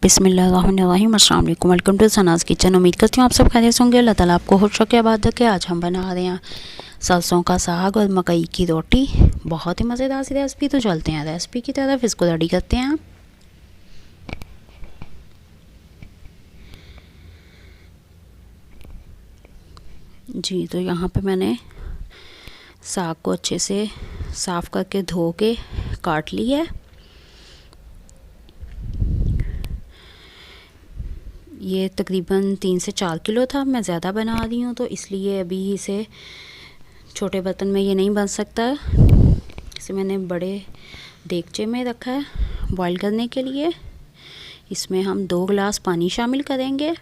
बिस्मिल्लाहिर्रहमानिर्रहीम। अस्सलाम वालेकुम। Welcome to Sana's kitchen. उम्मीद करती हूँ आप सब खैरियत से होंगे। अल्लाह ताला आपको खुश रखे, आबाद रखे। आज हम बना रहे हैं सरसों का साग और मकई की रोटी। बहुत ही मज़ेदार सी रेसिपी। तो चलते हैं रेसिपी की तरफ, इसको रेडी करते हैं। जी, तो यहाँ पे मैंने साग को अच्छे से साफ़ करके धो के काट ली है। ये तकरीबन 3 से 4 किलो था। मैं ज़्यादा बना रही हूँ तो इसलिए अभी इसे छोटे बर्तन में ये नहीं बन सकता। इसे मैंने बड़े देगचे में रखा है बॉईल करने के लिए। इसमें हम 2 गिलास पानी शामिल करेंगे,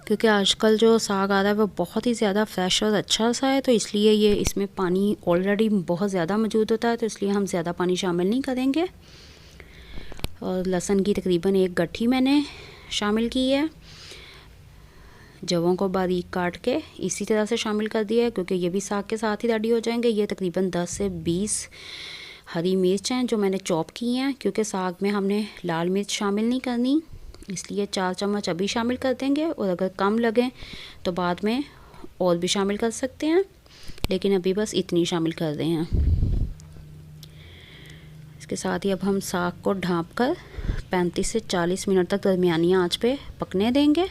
क्योंकि आजकल जो साग आ रहा है वो बहुत ही ज़्यादा फ्रेश और अच्छा सा है, तो इसलिए ये इसमें पानी ऑलरेडी बहुत ज़्यादा मौजूद होता है, तो इसलिए हम ज़्यादा पानी शामिल नहीं करेंगे। और लहसुन की तकरीबन 1 गट्ठी मैंने शामिल की है। जवों को बारीक काट के इसी तरह से शामिल कर दिया है, क्योंकि ये भी साग के साथ ही रेडी हो जाएंगे। ये तकरीबन 10 से 20 हरी मिर्च हैं जो मैंने चॉप की हैं, क्योंकि साग में हमने लाल मिर्च शामिल नहीं करनी, इसलिए 4 चम्मच अभी शामिल कर देंगे। और अगर कम लगें तो बाद में और भी शामिल कर सकते हैं, लेकिन अभी बस इतनी शामिल कर रहे हैं। इसके साथ ही अब हम साग को ढाँप कर 35 से 40 मिनट तक दरमियानी आंच पे पकने देंगे।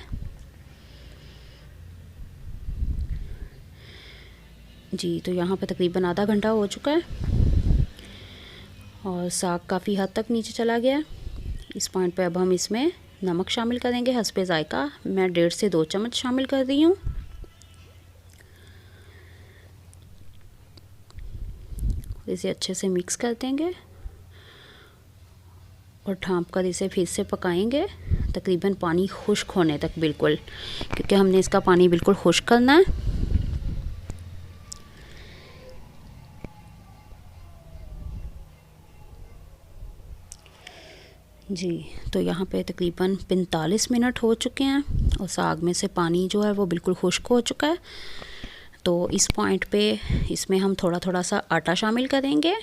जी, तो यहाँ पे तकरीबन आधा घंटा हो चुका है और साग काफ़ी हद तक नीचे चला गया। इस पॉइंट पे अब हम इसमें नमक शामिल करेंगे हस्बे ज़ायका। मैं 1.5 से 2 चम्मच शामिल कर रही हूँ। इसे अच्छे से मिक्स कर देंगे और ढाँप कर इसे फिर से पकाएंगे तकरीबन पानी खुश्क होने तक, बिल्कुल, क्योंकि हमने इसका पानी बिल्कुल खुश्क करना है। जी, तो यहाँ पे तकरीबन 45 मिनट हो चुके हैं और साग में से पानी जो है वो बिल्कुल खुश्क हो चुका है। तो इस पॉइंट पे इसमें हम थोड़ा थोड़ा सा आटा शामिल करेंगे।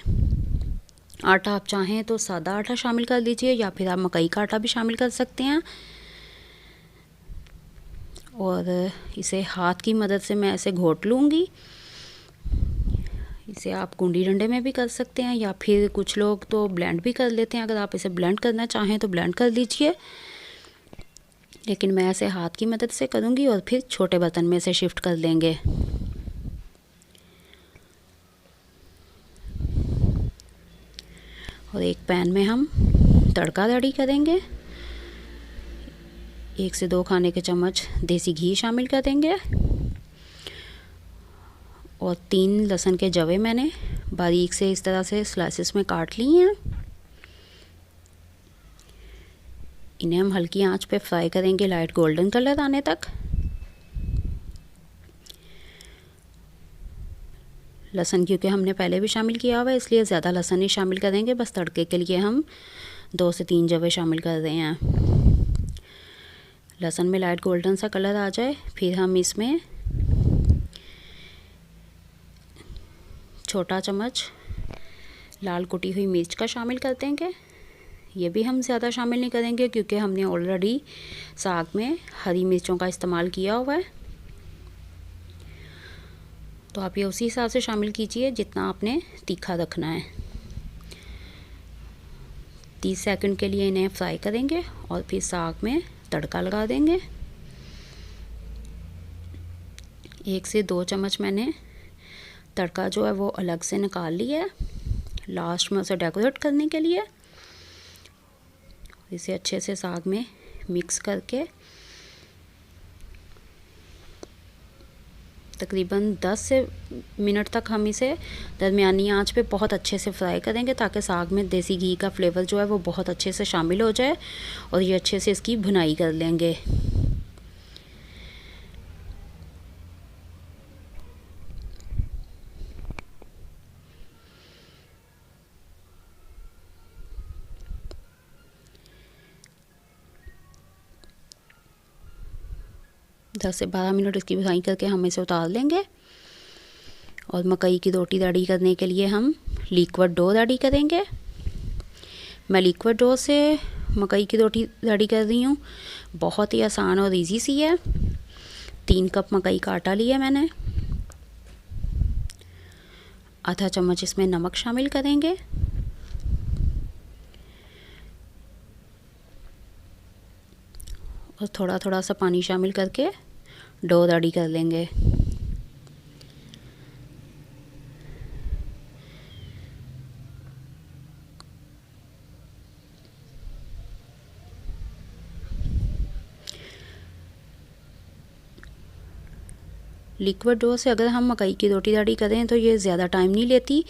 आटा आप चाहें तो सादा आटा शामिल कर लीजिए, या फिर आप मकई का आटा भी शामिल कर सकते हैं। और इसे हाथ की मदद से मैं ऐसे घोट लूँगी। इसे आप कुंडी डंडे में भी कर सकते हैं, या फिर कुछ लोग तो ब्लेंड भी कर लेते हैं। अगर आप इसे ब्लेंड करना चाहें तो ब्लेंड कर लीजिए, लेकिन मैं ऐसे हाथ की मदद से करूँगी और फिर छोटे बर्तन में इसे शिफ्ट कर लेंगे। और एक पैन में हम तड़का रेडी करेंगे। 1 से 2 खाने के चम्मच देसी घी शामिल कर देंगे और 3 लहसुन के जवे मैंने बारीक से इस तरह से स्लाइसेस में काट ली हैं। इन्हें हम हल्की आंच पे फ्राई करेंगे लाइट गोल्डन कलर आने तक। लहसुन क्योंकि हमने पहले भी शामिल किया हुआ है, इसलिए ज़्यादा लहसुन नहीं शामिल करेंगे। बस तड़के के लिए हम 2 से 3 जवे शामिल कर रहे हैं। लहसुन में लाइट गोल्डन सा कलर आ जाए, फिर हम इसमें छोटा चम्मच लाल कुटी हुई मिर्च का शामिल कर देंगे। ये भी हम ज़्यादा शामिल नहीं करेंगे, क्योंकि हमने ऑलरेडी साग में हरी मिर्चों का इस्तेमाल किया हुआ है। तो आप ये उसी हिसाब से शामिल कीजिए जितना आपने तीखा रखना है। 30 सेकंड के लिए इन्हें फ्राई करेंगे और फिर साग में तड़का लगा देंगे। 1 से 2 चम्मच मैंने तड़का जो है वो अलग से निकाल लिया है, लास्ट में उसे डेकोरेट करने के लिए। इसे अच्छे से साग में मिक्स करके तकरीबन 10 से मिनट तक हम इसे दरमियानी आंच पे बहुत अच्छे से फ्राई करेंगे, ताकि साग में देसी घी का फ्लेवर जो है वो बहुत अच्छे से शामिल हो जाए और ये अच्छे से इसकी भुनाई कर लेंगे। दस से 12 मिनट इसकी भुनाई करके हम इसे उतार लेंगे। और मकई की रोटी रेडी करने के लिए हम लिक्विड डो रेडी करेंगे। मैं लिक्विड डो से मकई की रोटी रेडी कर रही हूँ। बहुत ही आसान और इजी सी है। 3 कप मकई का आटा लिया मैंने। आधा चम्मच इसमें नमक शामिल करेंगे और थोड़ा थोड़ा सा पानी शामिल करके डो रेडी कर लेंगे। लिक्विड डो से अगर हम मकई की रोटी रेडी करें तो ये ज़्यादा टाइम नहीं लेती।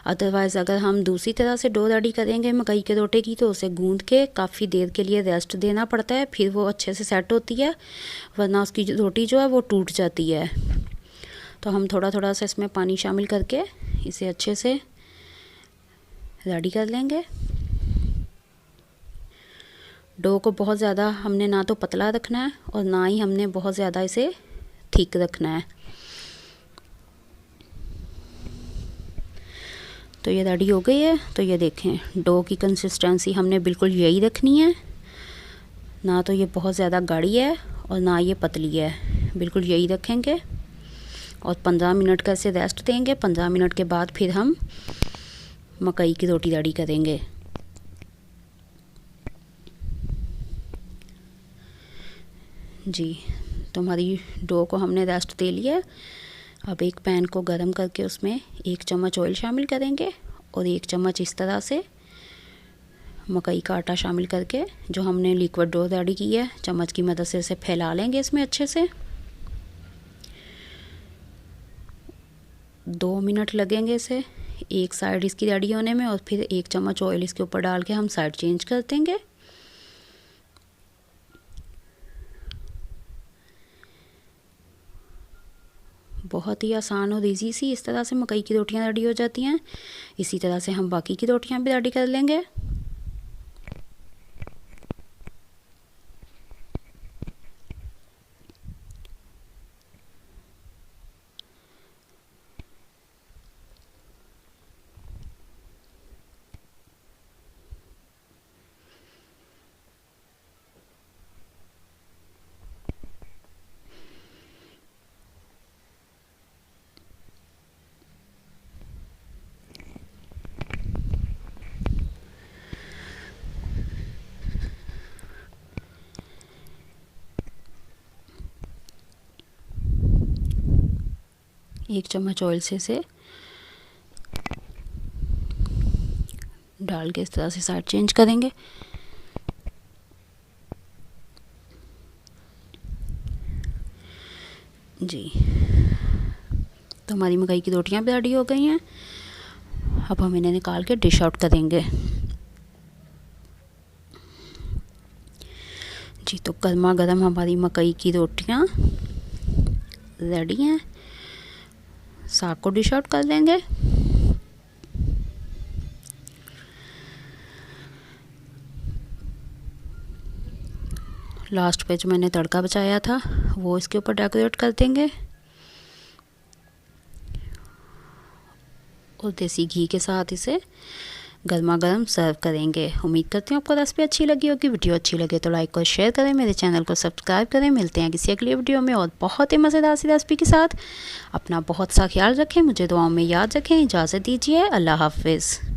अदरवाइज़ अगर हम दूसरी तरह से डो रेडी करेंगे मकई के रोटे की तो उसे गूंद के काफ़ी देर के लिए रेस्ट देना पड़ता है, फिर वो अच्छे से सेट होती है, वरना उसकी रोटी जो है वो टूट जाती है। तो हम थोड़ा थोड़ा सा इसमें पानी शामिल करके इसे अच्छे से रेडी कर लेंगे। डो को बहुत ज़्यादा हमने ना तो पतला रखना है और ना ही हमने बहुत ज़्यादा इसे ठीक रखना है। तो ये रेडी हो गई है। तो ये देखें, डो की कंसिस्टेंसी हमने बिल्कुल यही रखनी है, ना तो ये बहुत ज़्यादा गाढ़ी है और ना ये पतली है, बिल्कुल यही रखेंगे और 15 मिनट का इसे रेस्ट देंगे। 15 मिनट के बाद फिर हम मकई की रोटी रेडी करेंगे। जी, तो हमारी डो को हमने रेस्ट दे लिया। अब एक पैन को गरम करके उसमें 1 चम्मच ऑयल शामिल करेंगे और 1 चम्मच इस तरह से मकई का आटा शामिल करके जो हमने लिक्विड डो रेडी की है चम्मच की मदद से इसे फैला लेंगे इसमें अच्छे से। 2 मिनट लगेंगे इसे एक साइड इसकी रेडी होने में और फिर 1 चम्मच ऑयल इसके ऊपर डाल के हम साइड चेंज कर देंगे। बहुत ही आसान और इजी सी इस तरह से मकई की रोटियां रेडी हो जाती हैं। इसी तरह से हम बाकी की रोटियां भी रेडी कर लेंगे। एक चम्मच ऑयल से इसे डाल के इस तरह से साइड चेंज करेंगे। जी, तो हमारी मकई की रोटियां भी रेडी हो गई हैं। अब हम इन्हें निकाल के डिश आउट करेंगे। जी, तो गर्मा गर्म हमारी मकई की रोटियां रेडी हैं। साग को डिश आउट कर लेंगे। लास्ट पे जो मैंने तड़का बचाया था वो इसके ऊपर डेकोरेट कर देंगे और देसी घी के साथ इसे गर्मा गर्म सर्व करेंगे। उम्मीद करती हूँ आपको रेसिपी अच्छी लगी होगी। वीडियो अच्छी लगे तो लाइक और शेयर करें, मेरे चैनल को सब्सक्राइब करें। मिलते हैं किसी अगली वीडियो में और बहुत ही मज़ेदार सी रेसिपी के साथ। अपना बहुत सा ख्याल रखें, मुझे दुआओं में याद रखें। इजाज़त दीजिए, अल्लाह हाफिज़।